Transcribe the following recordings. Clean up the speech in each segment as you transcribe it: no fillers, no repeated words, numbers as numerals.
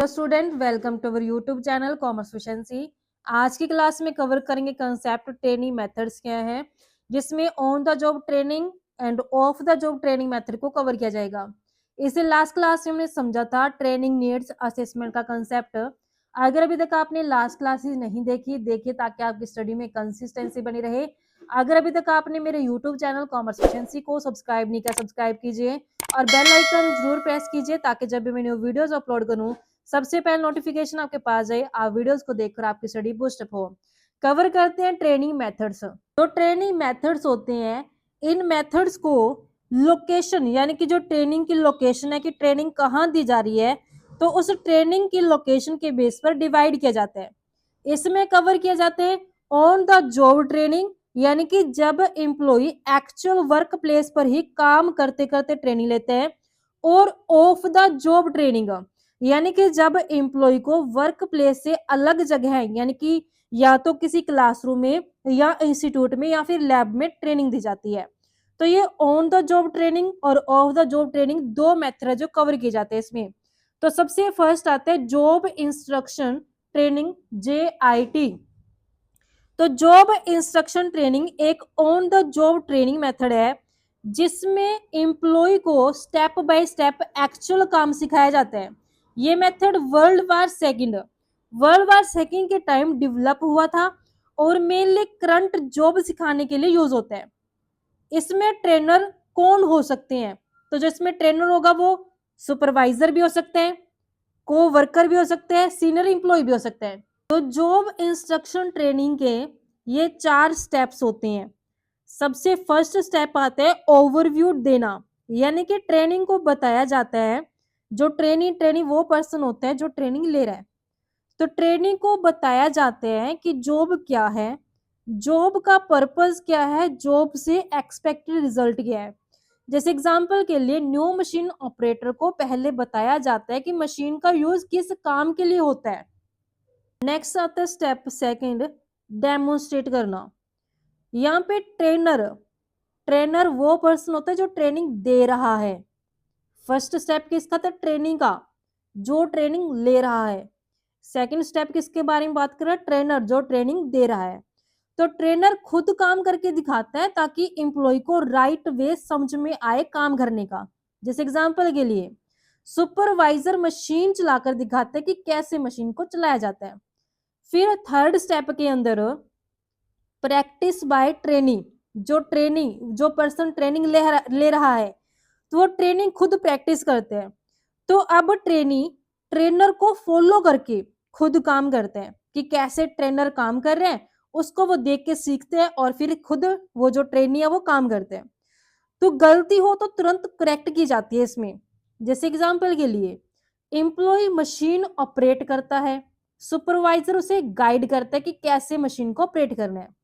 तो student welcome to our YouTube channel commerce efficiency. आज की क्लास में कवर करेंगे कंसेप्ट ट्रेनिंग मेथड्स क्या है, जिसमें on the job training end of the job training method को कवर किया जाएगा। इसे लास्ट क्लास में हमने समझा था ट्रेनिंग नीड्स असेसमेंट का कंसेप्ट। अगर अभी तक आपने लास्ट क्लासेस नहीं देखी, देखिए ताकि आपकी स्टडी में कंसिस्टेंसी बनी रहे। अगर अभी तक आपने मेरे यूट्यूब चैनल कॉमर्स एफिशिएंसी को सब्सक्राइब नहीं किया, सब्सक्राइब कीजिए और बेल आइकन जरूर प्रेस कीजिए ताकि जब भी मैं न्यू वीडियोस अपलोड करूं सबसे पहले नोटिफिकेशन आपके पास जाए, आप वीडियोस को देखकर आपकी स्टडी बूस्ट अप हो। कवर करते हैं ट्रेनिंग मेथड्स। तो ट्रेनिंग मेथड्स होते हैं, इन मेथड्स को लोकेशन यानी कि जो ट्रेनिंग की लोकेशन है कि ट्रेनिंग कहाँ दी जा रही है, तो उस ट्रेनिंग की लोकेशन के बेस पर डिवाइड किया जाता है। इसमें कवर किया जाते हैं ऑन द जॉब ट्रेनिंग, यानी कि जब एम्प्लॉय एक्चुअल वर्क प्लेस पर ही काम करते करते ट्रेनिंग लेते हैं, और ऑफ द जॉब ट्रेनिंग यानी कि जब एम्प्लॉय को वर्क प्लेस से अलग जगह है, यानी कि या तो किसी क्लासरूम में या इंस्टीट्यूट में या फिर लैब में ट्रेनिंग दी जाती है। तो ये ऑन द जॉब ट्रेनिंग और ऑफ द जॉब ट्रेनिंग दो मेथड जो कवर किए जाते हैं इसमें। तो सबसे फर्स्ट आता है जॉब इंस्ट्रक्शन ट्रेनिंग, JIT। तो जॉब इंस्ट्रक्शन ट्रेनिंग एक on the job training method है जिसमें एम्प्लॉय को स्टेप बाय स्टेप एक्चुअल काम सिखाया जाता है। ये मेथड वर्ल्ड वार सेकंड के टाइम डेवलप हुआ था और मेनली करंट जॉब सिखाने के लिए यूज होता है। इसमें ट्रेनर कौन हो सकते हैं, तो जो इसमें ट्रेनर होगा वो सुपरवाइजर भी हो सकते हैं, को वर्कर भी हो सकते हैं, सीनियर एम्प्लॉय भी हो सकते हैं। तो जॉब इंस्ट्रक्शन ट्रेनिंग के ये 4 स्टेप्स होते हैं। सबसे फर्स्ट स्टेप आता है ओवरव्यू देना, यानी कि ट्रेनिंग को बताया जाता है। जो ट्रेनिंग वो पर्सन होता है जो ट्रेनिंग ले रहा है। तो ट्रेनिंग को बताया जाता है कि जॉब क्या है, जॉब का पर्पस क्या है, जॉब से एक्सपेक्टेड रिजल्ट क्या है। जैसे एग्जांपल के लिए न्यू मशीन ऑपरेटर को पहले बताया जाता है कि मशीन का यूज किस काम के लिए होता है। नेक्स्ट आता है स्टेप सेकंड, डेमोन्स्ट्रेट करना। यहाँ पे ट्रेनर वो पर्सन होता है जो ट्रेनिंग दे रहा है। फर्स्ट स्टेप किसका था, ट्रेनिंग का, जो ट्रेनिंग ले रहा है। सेकंड स्टेप किसके बारे में बात कर रहा है, ट्रेनर जो ट्रेनिंग दे रहा है। तो ट्रेनर खुद काम करके दिखाता है ताकि एम्प्लॉय को राइट वे समझ में आए काम करने का। जैसे एग्जांपल के लिए सुपरवाइजर मशीन चलाकर दिखाता है कि कैसे मशीन को चलाया जाता है। फिर थर्ड स्टेप के अंदर प्रैक्टिस बाय ट्रेनिंग, जो पर्सन ट्रेनिंग ले रहा है तो वो ट्रेनिंग खुद प्रैक्टिस करते हैं। तो अब ट्रेनर को फॉलो करके खुद काम करते हैं कि कैसे ट्रेनर काम कर रहे हैं, उसको वो देख के सीखते हैं और फिर खुद वो जो ट्रेनी है वो काम करते हैं। तो गलती हो तो तुरंत करेक्ट की जाती है इसमें। जैसे एग्जांपल के लिए एम्प्लॉय मशीन ऑपरेट करता है, सुपरवाइजर उसे गाइड करता है कि कैसे मशीन को ऑपरेट करना है।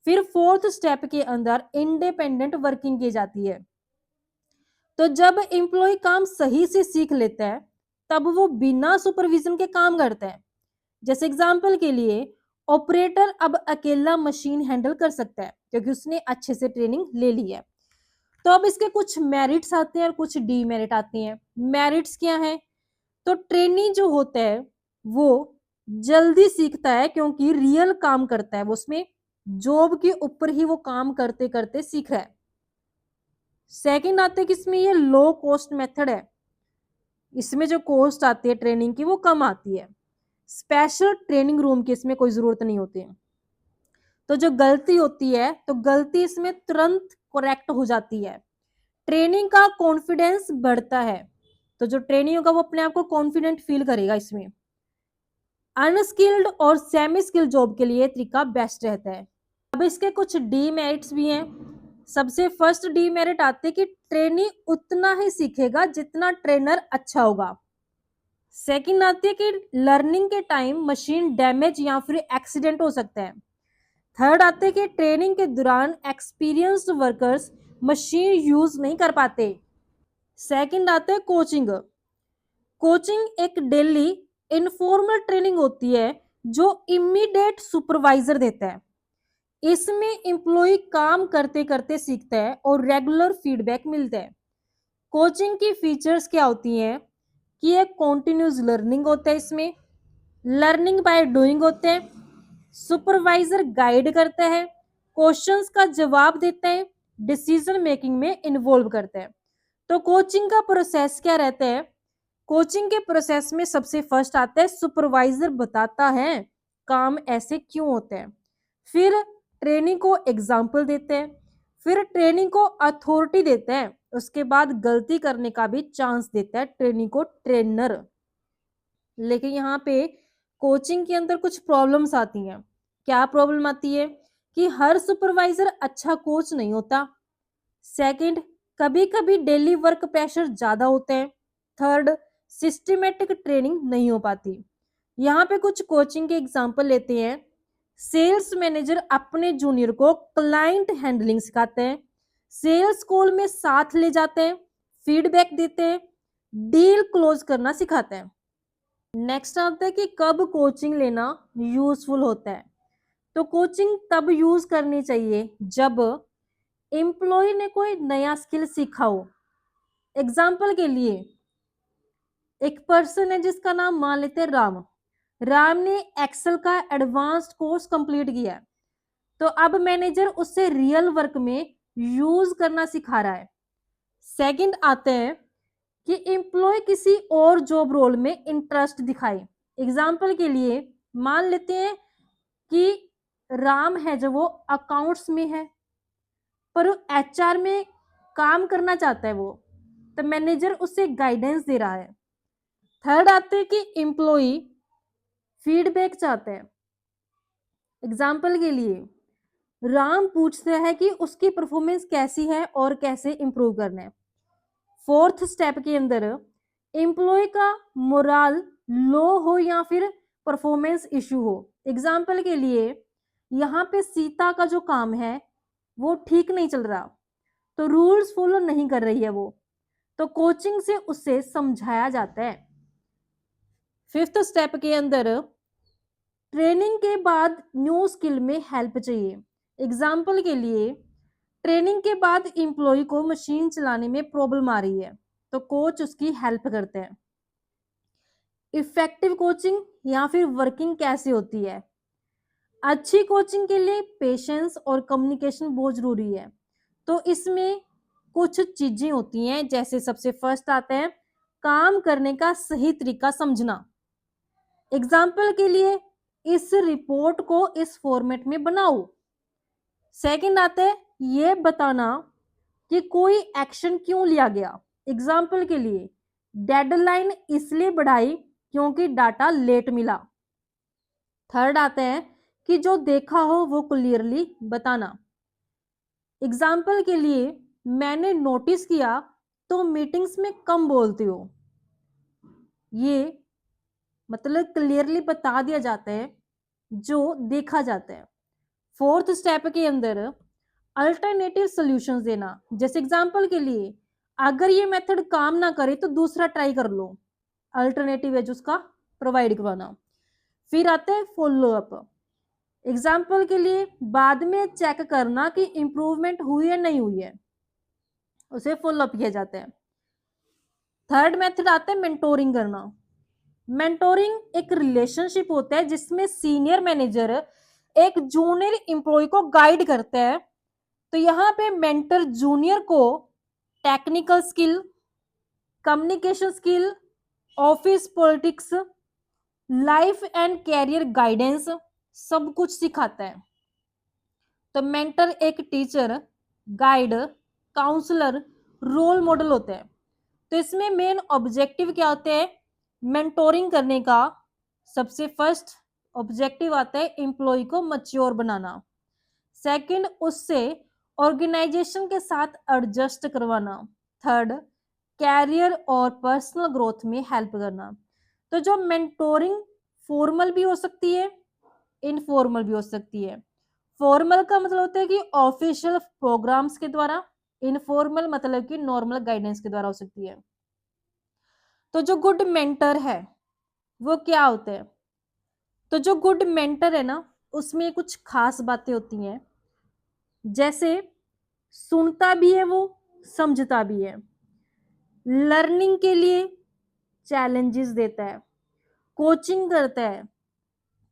फिर फोर्थ स्टेप के अंदर इंडिपेंडेंट वर्किंग की जाती है। तो जब एम्प्लॉय काम सही से सीख लेता है तब वो बिना सुपरविजन के काम करता है। जैसे एग्जांपल के लिए ऑपरेटर अब अकेला मशीन हैंडल कर सकता है क्योंकि उसने अच्छे से ट्रेनिंग ले ली है। तो अब इसके कुछ मेरिट्स आते हैं और कुछ डीमेरिट आते हैं। मेरिट्स क्या है, तो ट्रेनी जो होता है वो जल्दी सीखता है क्योंकि रियल काम करता है, वो उसमें जॉब के ऊपर ही वो काम करते करते सीख रहा है। सेकंड आते हैं कि इसमें ये लो कॉस्ट मेथड है, इसमें जो कॉस्ट आती है ट्रेनिंग की वो कम आती है। स्पेशल ट्रेनिंग रूम की इसमें कोई जरूरत नहीं होती है। तो जो गलती होती है तो गलती इसमें तुरंत करेक्ट हो जाती है। ट्रेनिंग का कॉन्फिडेंस बढ़ता है, तो जो ट्रेनिंग होगा वो अपने आप को कॉन्फिडेंट फील करेगा इसमें। अनस्किल्ड और सेमी स्किल्ड जॉब के लिए तरीका बेस्ट रहता है। अब इसके कुछ डीमेरिट्स भी हैं। सबसे फर्स्ट डीमेरिट आते हैं कि ट्रेनी उतना ही सीखेगा जितना ट्रेनर अच्छा होगा। सेकंड आती है कि लर्निंग के टाइम मशीन डैमेज या फिर एक्सीडेंट हो सकता है। थर्ड आते हैं कि ट्रेनिंग के दौरान एक्सपीरियंस्ड वर्कर्स मशीन यूज नहीं कर पाते। सेकंड आते हैं कोचिंग। कोचिंग एक डेली इनफॉर्मल ट्रेनिंग होती है जो इमीडिएट सुपरवाइजर देता है। इसमें एम्प्लॉय काम करते करते सीखता है और रेगुलर फीडबैक मिलता है। कोचिंग की फीचर्स क्या होती हैं, कि एक कॉन्टिन्यूस लर्निंग होता है, इसमें लर्निंग बाय डूइंग होते हैं, सुपरवाइजर गाइड करता है, क्वेश्चंस का जवाब देते हैं, डिसीजन मेकिंग में इन्वॉल्व करते हैं। तो कोचिंग का प्रोसेस क्या रहता है? कोचिंग के प्रोसेस में सबसे फर्स्ट आता है सुपरवाइजर बताता है काम ऐसे क्यों होते हैं, फिर ट्रेनिंग को एग्जाम्पल देते हैं, फिर ट्रेनिंग को अथॉरिटी देते हैं, उसके बाद गलती करने का भी चांस देता है ट्रेनिंग को ट्रेनर। लेकिन यहाँ पे कोचिंग के अंदर कुछ प्रॉब्लम्स आती हैं। क्या प्रॉब्लम आती है? कि हर सुपरवाइजर अच्छा कोच नहीं होता। सेकंड, कभी कभी डेली वर्क प्रेशर ज्यादा होते हैं। थर्ड, सिस्टमेटिक ट्रेनिंग नहीं हो पाती। यहाँ पे कुछ कोचिंग के एग्जाम्पल लेते हैं। सेल्स मैनेजर अपने जूनियर को क्लाइंट हैंडलिंग सिखाते हैं, सेल्स कॉल में साथ ले जाते हैं, फीडबैक देते हैं, डील क्लोज करना सिखाते हैं। नेक्स्ट आता है कि कब कोचिंग लेना यूजफुल होता है। तो कोचिंग तब यूज करनी चाहिए जब एम्प्लॉय ने कोई नया स्किल सीखा हो। एग्जाम्पल के लिए एक पर्सन है जिसका नाम मान लेते हैं राम। राम ने एक्सेल का एडवांस्ड कोर्स कंप्लीट किया है, तो अब मैनेजर उससे रियल वर्क में यूज करना सिखा रहा है। सेकंड आते हैं कि एम्प्लॉय किसी और जॉब रोल में इंटरेस्ट दिखाए। एग्जाम्पल के लिए मान लेते हैं कि राम है जो वो अकाउंट्स में है, पर एचआर में काम करना चाहता है वो, तो मैनेजर उससे गाइडेंस दे रहा है। थर्ड आते हैं कि एम्प्लॉय फीडबैक चाहते हैं। एग्जाम्पल के लिए राम पूछते हैं कि उसकी परफॉर्मेंस कैसी है और कैसे इंप्रूव करना है। फोर्थ स्टेप के अंदर एम्प्लॉय का मोराल लो हो या फिर परफॉर्मेंस इशू हो। एग्जाम्पल के लिए यहाँ पे सीता का जो काम है वो ठीक नहीं चल रहा, तो रूल्स फॉलो नहीं कर रही है वो, तो कोचिंग से उससे समझाया जाता है। फिफ्थ स्टेप के अंदर ट्रेनिंग के बाद न्यू स्किल में हेल्प चाहिए। एग्जाम्पल के लिए ट्रेनिंग के बाद एम्प्लॉय को मशीन चलाने में प्रॉब्लम आ रही है, तो कोच उसकी हेल्प करते हैं। इफेक्टिव कोचिंग या फिर वर्किंग कैसे होती है? अच्छी कोचिंग के लिए पेशेंस और कम्युनिकेशन बहुत जरूरी है। तो इसमें कुछ चीजें होती हैं, जैसे सबसे फर्स्ट आता है काम करने का सही तरीका समझना। एग्जाम्पल के लिए इस रिपोर्ट को इस फॉर्मेट में बनाओ। सेकंड आता है ये बताना कि कोई एक्शन क्यों लिया गया। एग्जाम्पल के लिए डेडलाइन इसलिए बढ़ाई क्योंकि डाटा लेट मिला। थर्ड आता है कि जो देखा हो वो क्लियरली बताना। एग्जाम्पल के लिए मैंने नोटिस किया तो मीटिंग्स में कम बोलते हो। ये मतलब क्लियरली बता दिया जाता है जो देखा जाता है। फोर्थ स्टेप के अंदर अल्टरनेटिव सॉल्यूशंस देना। जैसे एग्जांपल के लिए अगर ये मेथड काम ना करे तो दूसरा ट्राई कर लो, अल्टरनेटिव है जो उसका प्रोवाइड करवाना। फिर आता है फॉलो अप। एग्जाम्पल के लिए बाद में चेक करना कि इंप्रूवमेंट हुई है नहीं हुई है, उसे फॉलो अप किया जाता है। थर्ड मेथड आता है मेंटोरिंग करना। मेंटोरिंग एक रिलेशनशिप होता है जिसमें सीनियर मैनेजर एक जूनियर एम्प्लॉय को गाइड करता है। तो यहाँ पे मेंटर जूनियर को technical skill, communication skill, office politics, life and career guidance सब कुछ सिखाता है। तो मेंटर एक teacher, guide, counsellor, role model होते हैं। तो इसमें मेन ऑब्जेक्टिव क्या होते हैं मेंटोरिंग करने का? सबसे फर्स्ट ऑब्जेक्टिव आता है एम्प्लॉय को मैच्योर बनाना। सेकंड, उससे ऑर्गेनाइजेशन के साथ एडजस्ट करवाना। थर्ड, कैरियर और पर्सनल ग्रोथ में हेल्प करना। तो जो मेंटोरिंग फॉर्मल भी हो सकती है, इनफॉर्मल भी हो सकती है। फॉर्मल का मतलब होता है कि ऑफिशियल प्रोग्राम्स के द्वारा, इनफॉर्मल मतलब कि नॉर्मल गाइडेंस के द्वारा हो सकती है। तो जो गुड मेंटर है वो क्या होते हैं? तो जो गुड मेंटर है ना उसमें कुछ खास बातें होती हैं, जैसे सुनता भी है वो, समझता भी है, लर्निंग के लिए चैलेंजेस देता है, कोचिंग करता है,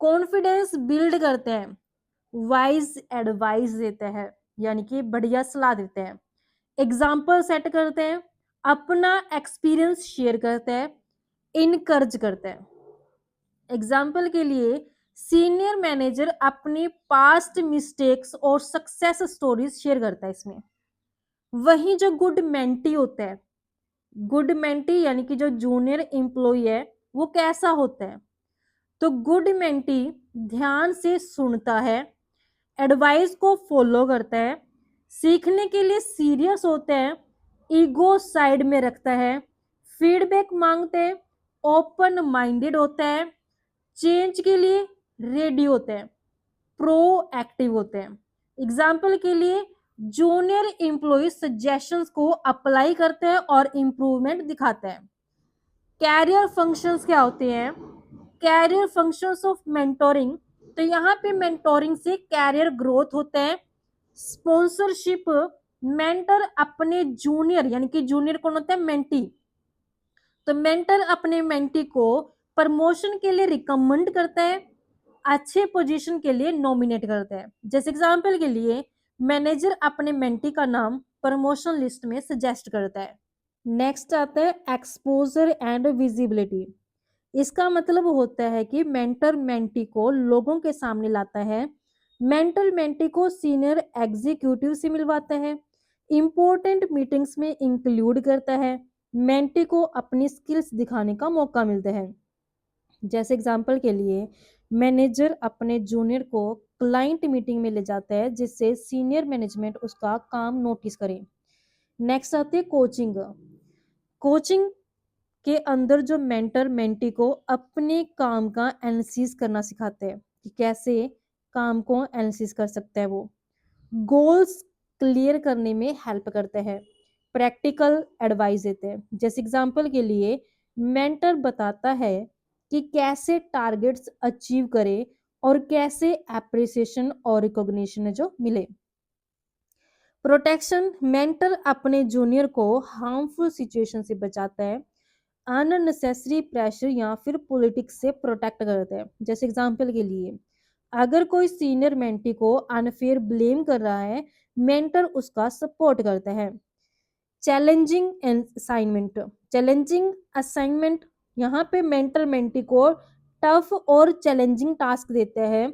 कॉन्फिडेंस बिल्ड करते हैं, वाइज एडवाइस देता है यानी कि बढ़िया सलाह देते हैं, एग्जाम्पल सेट करते हैं, अपना एक्सपीरियंस शेयर करते हैं, इनकर्ज करते हैं। एग्जाम्पल के लिए सीनियर मैनेजर अपनी पास्ट मिस्टेक्स और सक्सेस स्टोरीज शेयर करता है इसमें। वहीं जो गुड मेंटी होता है, गुड मेंटी यानी कि जो जूनियर एम्प्लॉय है वो कैसा होता है, तो गुड मेंटी ध्यान से सुनता है, एडवाइस को फॉलो करता है, सीखने के लिए सीरियस होता है, ईगो साइड में रखता है, फीडबैक मांगते हैं, ओपन माइंडेड होता है, चेंज के लिए रेडी होते हैं, प्रो एक्टिव होते हैं। एग्जाम्पल के लिए जूनियर एम्प्लॉय सजेशंस को अप्लाई करते हैं और इम्प्रूवमेंट दिखाते हैं। कैरियर फंक्शंस क्या होते हैं, कैरियर फंक्शंस ऑफ मेंटोरिंग, तो यहाँ पे मेंटोरिंग से कैरियर ग्रोथ होता है। स्पॉन्सरशिप, मेंटर अपने जूनियर यानी कि जूनियर कौन होता है, मेंटी, तो मेंटर अपने मेंटी को प्रमोशन के लिए रिकमेंड करता है, अच्छे पोजीशन के लिए नॉमिनेट करता है। जैसे एग्जांपल के लिए मैनेजर अपने मेंटी का नाम प्रमोशन लिस्ट में सजेस्ट करता है। नेक्स्ट आता है एक्सपोजर एंड विजिबिलिटी। इसका मतलब होता है कि मेंटर मेंटी को लोगों के सामने लाता है, मेंटर मेंटी को सीनियर एग्जीक्यूटिव से मिलवाता है, इंपॉर्टेंट मीटिंग्स में इंक्लूड करता है, मेंटी को अपनी स्किल्स दिखाने का मौका मिलता है। जैसे एग्जांपल के लिए मैनेजर अपने जूनियर को क्लाइंट मीटिंग में ले जाता है जिससे सीनियर मैनेजमेंट उसका काम नोटिस करे। नेक्स्ट आती है कोचिंग। कोचिंग के अंदर जो मेंटर मेंटी को अपने काम का एनालिसिस करना सिखाते हैं कि कैसे काम को एनालिसिस कर सकता है, वो गोल्स क्लियर करने में हेल्प करते हैं, प्रैक्टिकल एडवाइस देते हैं। जैसे एग्जांपल के लिए मेंटर बताता है कि कैसे टारगेट्स अचीव करे और कैसे एप्रिसिएशन और रिकॉग्निशन जो मिले। प्रोटेक्शन, मेंटर अपने जूनियर को हार्मफुल सिचुएशन से बचाता है, अननेसेसरी प्रेशर या फिर पॉलिटिक्स से प्रोटेक्ट करते हैं। जैसे एग्जांपल के लिए अगर कोई सीनियर मेंटी को अनफेयर ब्लेम कर रहा है, मेंटर उसका सपोर्ट करता है। चैलेंजिंग असाइनमेंट, चैलेंजिंग असाइनमेंट यहाँ पे मेंटर मेंटी को टफ और चैलेंजिंग टास्क देता है,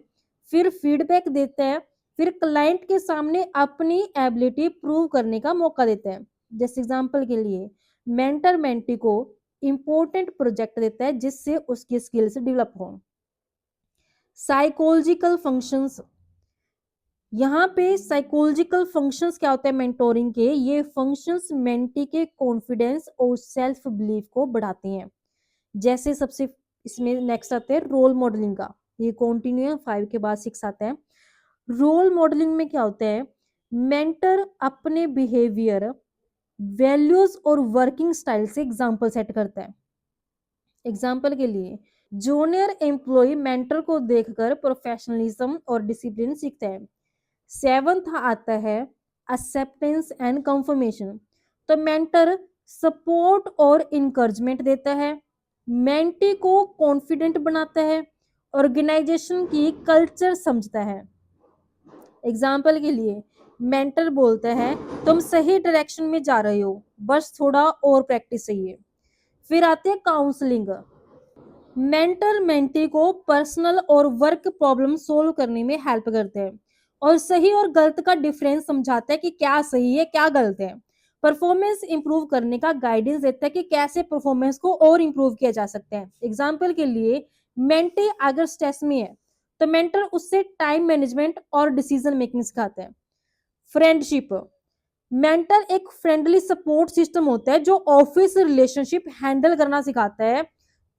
फिर फीडबैक देता है, फिर क्लाइंट के सामने अपनी एबिलिटी प्रूव करने का मौका देता है। जैसे एग्जांपल के लिए मेंटर मेंटी को इंपॉर्टेंट प्रोजेक्ट देता है जिससे उसकी स्किल्स डेवलप हो। साइकोलॉजिकल फंक्शंस, यहाँ पे साइकोलॉजिकल फंक्शंस क्या होते हैं मेंटोरिंग के, ये फंक्शंस मेंटी के कॉन्फिडेंस और सेल्फ बिलीफ को बढ़ाते हैं। जैसे सबसे इसमें नेक्स्ट आते हैं रोल मॉडलिंग का, ये कंटिन्यू है, 5 के बाद 6 आता है। रोल मॉडलिंग में क्या होता है, मेंटर अपने बिहेवियर, वैल्यूज और वर्किंग स्टाइल से एग्जाम्पल सेट करता है। एग्जाम्पल के लिए जूनियर एम्प्लॉय मेंटर को देखकर प्रोफेशनलिज्म और डिसिप्लिन सीखता है। 7th आता है एक्सेप्टेंस एंड कंफर्मेशन, तो मेंटर सपोर्ट और इनकरेजमेंट देता है, मेंटी को कॉन्फिडेंट बनाता है, ऑर्गेनाइजेशन की कल्चर समझता है। एग्जाम्पल के लिए मेंटर बोलता है तुम सही डायरेक्शन में जा रहे हो, बस थोड़ा और प्रैक्टिस चाहिए। फिर आते हैं काउंसलिंग, मेंटर मेंटी को पर्सनल और वर्क प्रॉब्लम सोल्व करने में हेल्प करते हैं और सही और गलत का डिफरेंस समझाता है कि क्या सही है क्या गलत है। परफॉर्मेंस इंप्रूव करने का गाइडेंस देता है कि कैसे परफॉर्मेंस को और इंप्रूव किया जा सकता है। एग्जाम्पल के लिए मेंटी अगर स्ट्रेस में है तो मेंटर उससे टाइम मैनेजमेंट और डिसीजन मेकिंग सिखाते हैं। फ्रेंडशिप, मेंटर एक फ्रेंडली सपोर्ट सिस्टम होता है जो ऑफिस रिलेशनशिप हैंडल करना सिखाता है,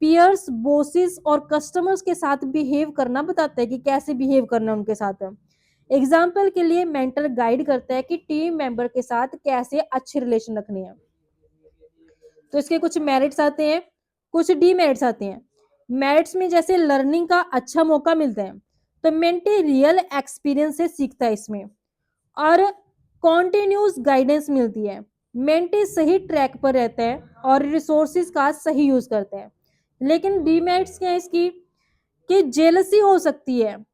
पीयर्स, बॉसेस और कस्टमर्स के साथ बिहेव करना बताता है कि कैसे बिहेव करना है उनके साथ। एग्जाम्पल के लिए मेंटर गाइड करता है कि टीम मेंबर के साथ कैसे अच्छे रिलेशन रखने हैं। तो इसके कुछ मेरिट्स आते हैं, कुछ डीमेरिट्स आते हैं। मेरिट्स में जैसे लर्निंग का अच्छा मौका मिलता है, तो मेंटी रियल एक्सपीरियंस से सीखता है इसमें, और कॉन्टिन्यूस गाइडेंस मिलती है, मेंटी सही ट्रैक पर रहता है और रिसोर्सिस का सही यूज करता है। लेकिन डीमेरिट्स क्या है इसकी, कि जेलसी हो सकती है।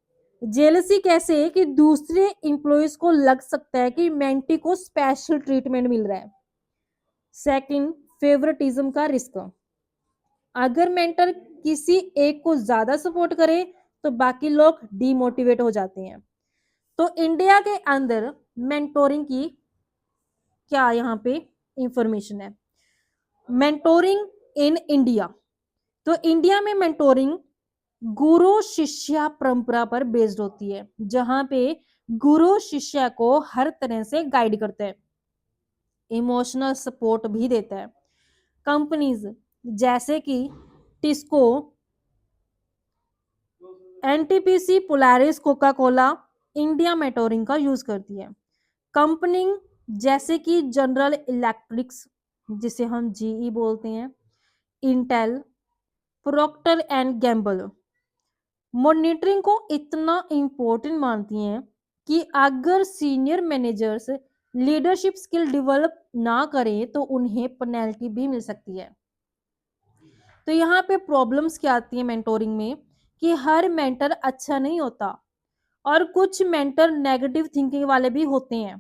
जेलसी कैसे, कि दूसरे एम्प्लॉयज को लग सकता है कि मेंटी को स्पेशल ट्रीटमेंट मिल रहा है। सेकंड, फेवरेटिज्म का रिस्क। अगर मेंटर किसी एक को ज्यादा सपोर्ट करे तो बाकी लोग डीमोटिवेट हो जाते हैं। तो इंडिया के अंदर मेंटोरिंग की क्या यहाँ पे इंफॉर्मेशन है। मेंटोरिंग इन इंडिया, तो इंडिया में मेंटोरिंग गुरु शिष्या परंपरा पर बेस्ड होती है, जहां पे गुरु शिष्या को हर तरह से गाइड करते हैं, इमोशनल सपोर्ट भी देता है। कंपनीज जैसे कि TISCO, NTPC, Polaris, Coca Cola India mentoring का यूज करती है। कंपनी जैसे कि जनरल इलेक्ट्रिक्स, जिसे हम जीई बोलते हैं, Intel, proctor and Gamble monitoring को इतना इंपॉर्टेंट मानती हैं कि अगर senior managers leadership skill develop ना करें तो उन्हें पेनल्टी भी मिल सकती है। तो यहाँ पे प्रॉब्लम्स क्या आती है मेंटोरिंग में, कि हर मेंटर अच्छा नहीं होता और कुछ मेंटर नेगेटिव थिंकिंग वाले भी होते हैं।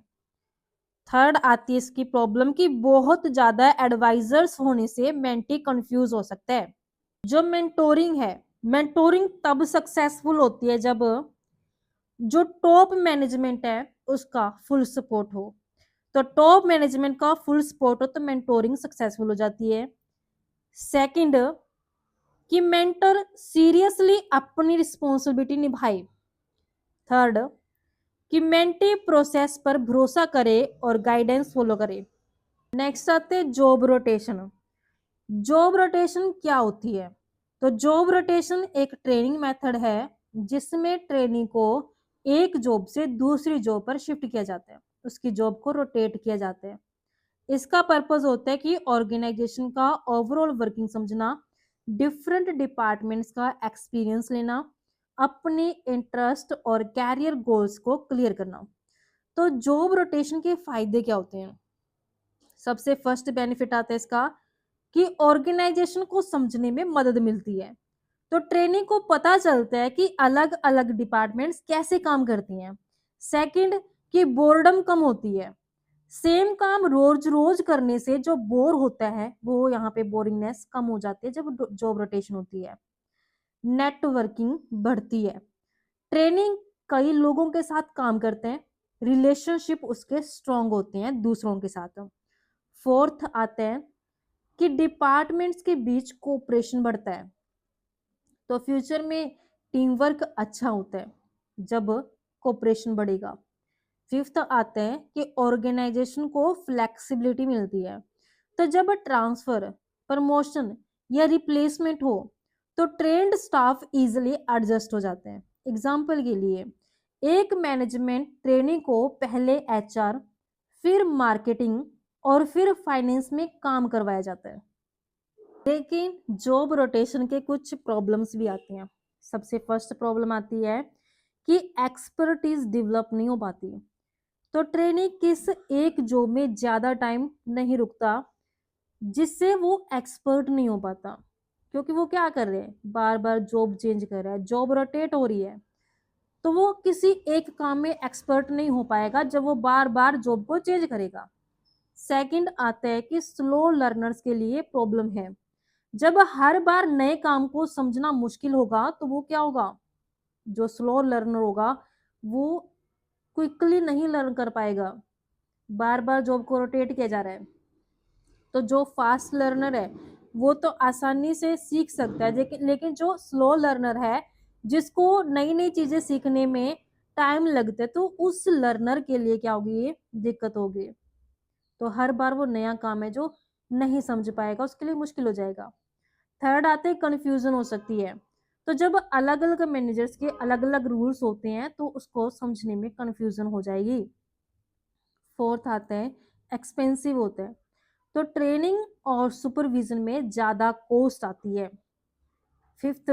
थर्ड आती है इसकी प्रॉब्लम कि बहुत ज्यादा एडवाइजर्स होने से मेंटी कंफ्यूज हो सकता है। जो मेंटोरिंग है, मेंटोरिंग तब सक्सेसफुल होती है जब जो टॉप मैनेजमेंट है उसका फुल सपोर्ट हो। तो टॉप मैनेजमेंट का फुल सपोर्ट हो तो मेंटोरिंग सक्सेसफुल हो जाती है। सेकंड, कि मेंटर सीरियसली अपनी रिस्पॉन्सिबिलिटी निभाए। थर्ड, कि मेंटी प्रोसेस पर भरोसा करे और गाइडेंस फॉलो करे। नेक्स्ट आते हैं जॉब रोटेशन। जॉब रोटेशन क्या होती है, तो जॉब रोटेशन एक ट्रेनिंग मेथड है जिसमें ट्रेनी को एक जॉब से दूसरी जॉब पर शिफ्ट किया जाता है, उसकी जॉब को रोटेट किया जाता है। इसका पर्पस होता है कि ऑर्गेनाइजेशन का ओवरऑल वर्किंग समझना, डिफरेंट डिपार्टमेंट्स का एक्सपीरियंस लेना, अपने इंटरेस्ट और कैरियर गोल्स को क्लियर करना। तो जॉब रोटेशन के फायदे क्या होते हैं। सबसे फर्स्ट बेनिफिट आता है इसका कि ऑर्गेनाइजेशन को समझने में मदद मिलती है। तो ट्रेनिंग को पता चलता है कि अलग अलग डिपार्टमेंट्स कैसे काम करती हैं। सेकंड, कि बोर्डम कम होती है। सेम काम रोज रोज करने से जो बोर होता है वो यहाँ पे बोरिंगनेस कम हो जाती है जब जॉब रोटेशन होती है। नेटवर्किंग बढ़ती है। ट्रेनिंग कई लोगों के साथ काम करते हैं, रिलेशनशिप उसके स्ट्रांग होते हैं दूसरों के साथ। फोर्थ आते हैं कि डिपार्टमेंट्स के बीच कोऑपरेशन बढ़ता है, तो फ्यूचर में टीम वर्क अच्छा होता है जब कोऑपरेशन बढ़ेगा। फिफ्थ आते हैं कि ऑर्गेनाइजेशन को फ्लेक्सिबिलिटी मिलती है, तो जब ट्रांसफर, प्रमोशन या रिप्लेसमेंट हो तो ट्रेंड स्टाफ इजीली एडजस्ट हो जाते हैं। एग्जाम्पल के लिए एक मैनेजमेंट ट्रेनिंग को पहले एचआर, फिर मार्केटिंग और फिर फाइनेंस में काम करवाया जाता है। लेकिन जॉब रोटेशन के कुछ प्रॉब्लम्स भी आती हैं। सबसे फर्स्ट प्रॉब्लम आती है कि एक्सपर्टीज डेवलप नहीं हो पाती। तो ट्रेनी किस एक जॉब में ज्यादा टाइम नहीं रुकता जिससे वो एक्सपर्ट नहीं हो पाता, क्योंकि वो क्या कर रहे हैं, बार बार जॉब चेंज कर रहा है, जॉब रोटेट हो रही है, तो वो किसी एक काम में एक्सपर्ट नहीं हो पाएगा जब वो बार बार जॉब को चेंज करेगा। सेकंड आता है कि स्लो लर्नर्स के लिए प्रॉब्लम है। जब हर बार नए काम को समझना मुश्किल होगा तो वो क्या होगा, जो स्लो लर्नर होगा वो क्विकली नहीं लर्न कर पाएगा, बार बार जॉब को रोटेट किया जा रहा है। तो जो फास्ट लर्नर है वो तो आसानी से सीख सकता है, लेकिन जो स्लो लर्नर है जिसको नई नई चीजें सीखने में टाइम लगता है तो उस लर्नर के लिए क्या होगी, ये दिक्कत होगी। तो हर बार वो नया काम है जो नहीं समझ पाएगा, उसके लिए मुश्किल हो जाएगा। थर्ड आते हैं कंफ्यूजन हो सकती है। तो जब अलग अलग मैनेजर्स के अलग अलग रूल्स होते हैं तो उसको समझने में कंफ्यूजन हो जाएगी। फोर्थ आते हैं एक्सपेंसिव होते हैं, तो ट्रेनिंग और सुपरविजन में ज्यादा कॉस्ट आती है। फिफ्थ,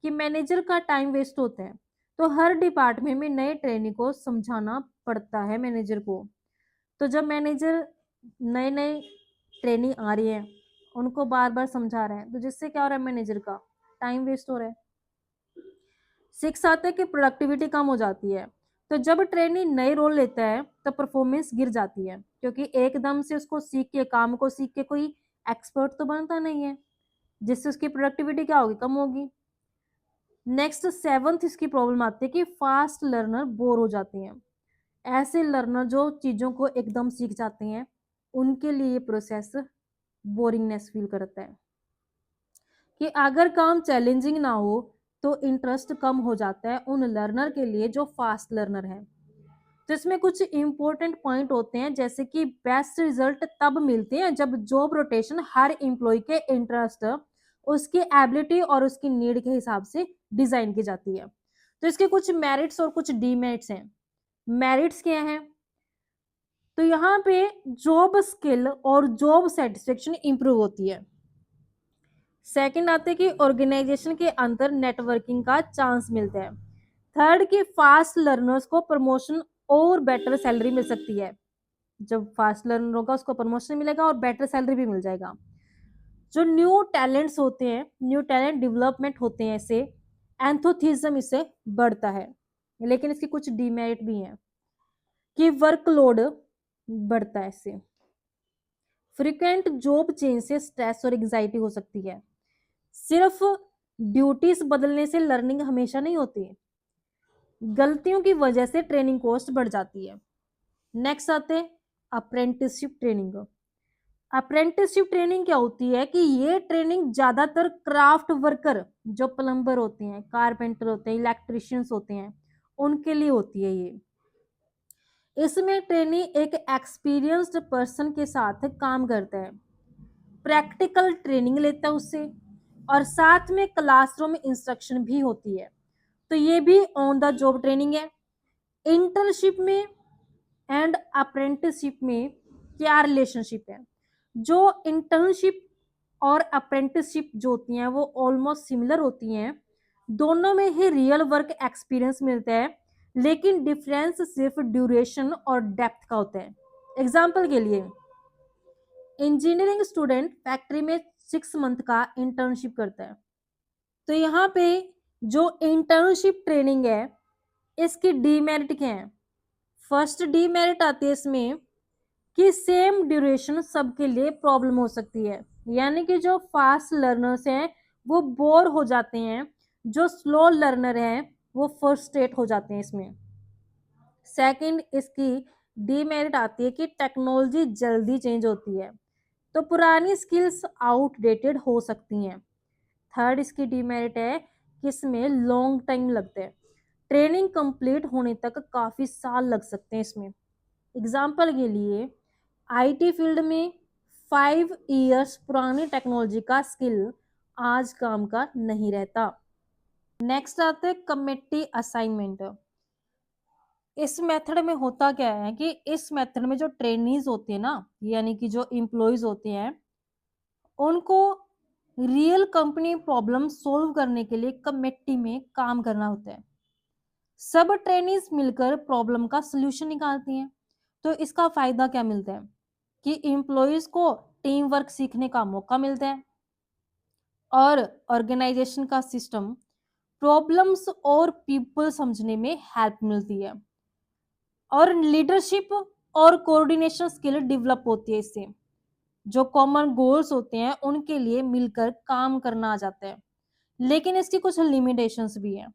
कि मैनेजर का टाइम वेस्ट होता है, तो हर डिपार्टमेंट में नए ट्रेनिंग को समझाना पड़ता है मैनेजर को। तो जब मैनेजर नए नए ट्रेनिंग आ रही है, उनको बार बार समझा रहे हैं, तो जिससे क्या हो रहा है, मैनेजर का टाइम वेस्ट हो रहा है। 6 आते हैं कि प्रोडक्टिविटी कम हो जाती है। तो जब ट्रेनी नए रोल लेता है तो परफॉर्मेंस गिर जाती है, क्योंकि एकदम से उसको सीख के, काम को सीख के कोई एक्सपर्ट तो बनता नहीं है, जिससे उसकी प्रोडक्टिविटी क्या होगी, कम होगी। नेक्स्ट 7th इसकी प्रॉब्लम आती है कि फास्ट लर्नर बोर हो जाते हैं। ऐसे लर्नर जो चीजों को एकदम सीख जाते हैं, उनके लिए ये प्रोसेस बोरिंगनेस फील करता है। कि अगर काम चैलेंजिंग ना हो तो इंटरेस्ट कम हो जाता है उन लर्नर के लिए जो फास्ट लर्नर है। तो इसमें कुछ इंपॉर्टेंट पॉइंट होते हैं, जैसे कि बेस्ट रिजल्ट तब मिलते हैं जब जॉब रोटेशन हर एम्प्लॉय के इंटरेस्ट, उसकी एबिलिटी और उसकी नीड के हिसाब से डिजाइन की जाती है। तो इसके कुछ मेरिट्स और कुछ डीमेरिट्स हैं। मेरिट्स क्या हैं, तो यहाँ पे जॉब स्किल और जॉब सेटिस्फेक्शन इंप्रूव होती है। सेकंड आते कि ऑर्गेनाइजेशन के अंदर नेटवर्किंग का चांस मिलता है। थर्ड कि फास्ट लर्नर्स को प्रमोशन और बेटर सैलरी मिल सकती है। जब फास्ट लर्नर होगा उसको प्रमोशन मिलेगा और बेटर सैलरी भी मिल जाएगा। जो न्यू टैलेंट्स होते हैं, न्यू टैलेंट डेवलपमेंट होते हैं, इससे एंथोथिज्म इससे बढ़ता है। लेकिन इसकी कुछ डीमेरिट भी हैं कि वर्कलोड बढ़ता है इससे। फ्रीक्वेंट जॉब चेंज से स्ट्रेस और एंजाइटी हो सकती है। सिर्फ ड्यूटीज बदलने से लर्निंग हमेशा नहीं होती, गलतियों की वजह से ट्रेनिंग कॉस्ट बढ़ जाती है। नेक्स्ट आते हैं अप्रेंटिसशिप ट्रेनिंग। अप्रेंटिसशिप ट्रेनिंग क्या होती है कि ये ट्रेनिंग ज्यादातर क्राफ्ट वर्कर, जो प्लम्बर होते हैं, कारपेंटर होते हैं, इलेक्ट्रिशियंस होते हैं, उनके लिए होती है ये। इसमें ट्रेनी एक एक्सपीरियंस्ड पर्सन के साथ काम करता है, प्रैक्टिकल ट्रेनिंग लेता है उससे, और साथ में क्लासरूम इंस्ट्रक्शन भी होती है। तो ये भी ऑन द जॉब ट्रेनिंग है। इंटर्नशिप में एंड अप्रेंटिसशिप में क्या रिलेशनशिप है, जो इंटर्नशिप और अप्रेंटिसशिप जो होती हैं वो ऑलमोस्ट सिमिलर होती हैं। दोनों में ही रियल वर्क एक्सपीरियंस मिलता है, लेकिन डिफरेंस सिर्फ ड्यूरेशन और डेप्थ का होता है। एग्जाम्पल के लिए, इंजीनियरिंग स्टूडेंट फैक्ट्री में 6 मंथ का इंटर्नशिप करता है। तो यहाँ पे जो इंटर्नशिप ट्रेनिंग है, इसकी डीमेरिट क्या है। फर्स्ट डीमेरिट आती है इसमें कि सेम ड्यूरेशन सबके लिए प्रॉब्लम हो सकती है, यानी कि जो फास्ट लर्नर्स हैं वो बोर हो जाते हैं, जो स्लो लर्नर हैं वो फ्रस्ट्रेट हो जाते हैं इसमें। सेकंड इसकी डीमेरिट आती है कि टेक्नोलॉजी जल्दी चेंज होती है, तो पुरानी स्किल्स आउटडेटेड हो सकती हैं। थर्ड इसकी डीमेरिट है कि इसमें लॉन्ग टाइम लगता है, ट्रेनिंग कंप्लीट होने तक काफ़ी साल लग सकते हैं इसमें। एग्जाम्पल के लिए, आईटी फील्ड में 5 इयर्स पुरानी टेक्नोलॉजी का स्किल आज काम का नहीं रहता। नेक्स्ट आते हैं कमिटी असाइनमेंट। इस मेथड में होता क्या है कि इस मेथड में जो ट्रेनीज होते हैं ना, यानी कि जो एम्प्लॉयज होते हैं, उनको रियल कंपनी प्रॉब्लम सोल्व करने के लिए कमेटी में काम करना होता है। सब ट्रेनीज मिलकर प्रॉब्लम का सलूशन निकालती हैं। तो इसका फायदा क्या मिलता है कि एम्प्लॉयज को टीम वर्क सीखने का मौका मिलता है, और ऑर्गेनाइजेशन का सिस्टम प्रॉब्लम्स और पीपल समझने में हेल्प मिलती है, और लीडरशिप और कोऑर्डिनेशन स्किल डेवलप होती है इससे। जो कॉमन गोल्स होते हैं उनके लिए मिलकर काम करना आ जाता है। लेकिन इसकी कुछ लिमिटेशंस भी हैं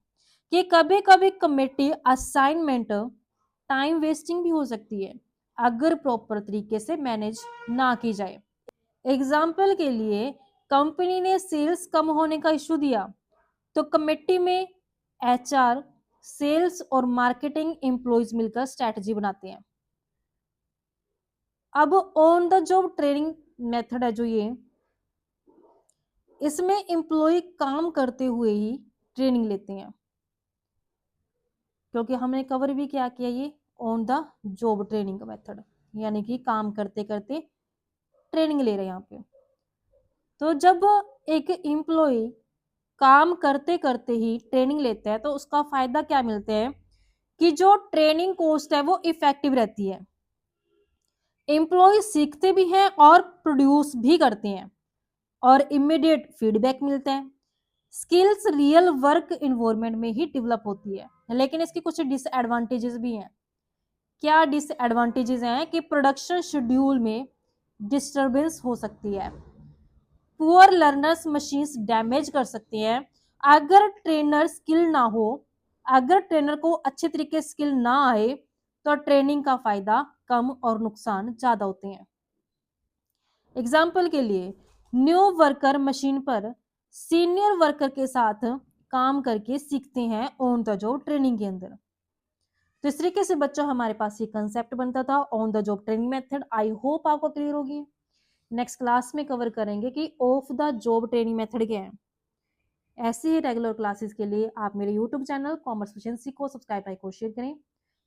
कि कभी कभी कमेटी असाइनमेंट टाइम वेस्टिंग भी हो सकती है अगर प्रॉपर तरीके से मैनेज ना की जाए। एग्जाम्पल के लिए, कंपनी ने सेल्स कम होने का इशू दिया, तो कमेटी में एचआर, सेल्स और मार्केटिंग एम्प्लॉयज मिलकर स्ट्रेटजी बनाते हैं। अब on the job training method है जो ये, इसमें एम्प्लॉय काम करते हुए ही ट्रेनिंग लेते हैं, क्योंकि हमने कवर भी क्या किया ये on the job training method, यानी कि काम करते करते ट्रेनिंग ले रहे हैं यहाँ पे। तो जब एक एम्प्लॉय काम करते करते ही ट्रेनिंग लेता है तो उसका फायदा क्या मिलता है कि जो ट्रेनिंग कॉस्ट है वो इफेक्टिव रहती है, एम्प्लॉय सीखते भी हैं और प्रोड्यूस भी करते हैं और इमीडिएट फीडबैक मिलते हैं। स्किल्स रियल वर्क इन्वायरमेंट में ही डेवलप होती है, लेकिन इसकी कुछ डिसएडवांटेजेस भी हैं। क्या डिसएडवांटेजेस हैं कि प्रोडक्शन शेड्यूल में डिस्टरबेंस हो सकती है, पुअर लर्नर्स मशीन्स डैमेज कर सकती हैं, अगर ट्रेनर स्किल ना हो, अगर ट्रेनर को अच्छे तरीके स्किल ना आए तो ट्रेनिंग का फायदा कम और नुकसान ज्यादा होते हैं। एग्जाम्पल के लिए न्यू वर्कर मशीन पर सीनियर वर्कर के साथ काम करके सीखते हैं ऑन द जॉब ट्रेनिंग के अंदर। तो इस तरीके से बच्चों हमारे पास ये कंसेप्ट बनता था on the job training method. I hope आपको क्लियर होगी। नेक्स्ट क्लास में कवर करेंगे कि of the job training method क्या है। ऐसे ही रेगुलर क्लासेस के लिए आप मेरे यूट्यूब चैनल कॉमर्स एफिशिएंसी को सब्सक्राइब लाइक और शेयर करें,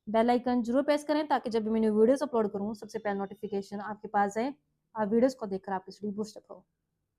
बेल आइकन जरूर प्रेस करें ताकि जब भी मैंने वीडियोस अपलोड करूं सबसे पहले नोटिफिकेशन आपके पास जाए, आप वीडियोस को देखकर आपकी स्टडी बूस्ट अप हो।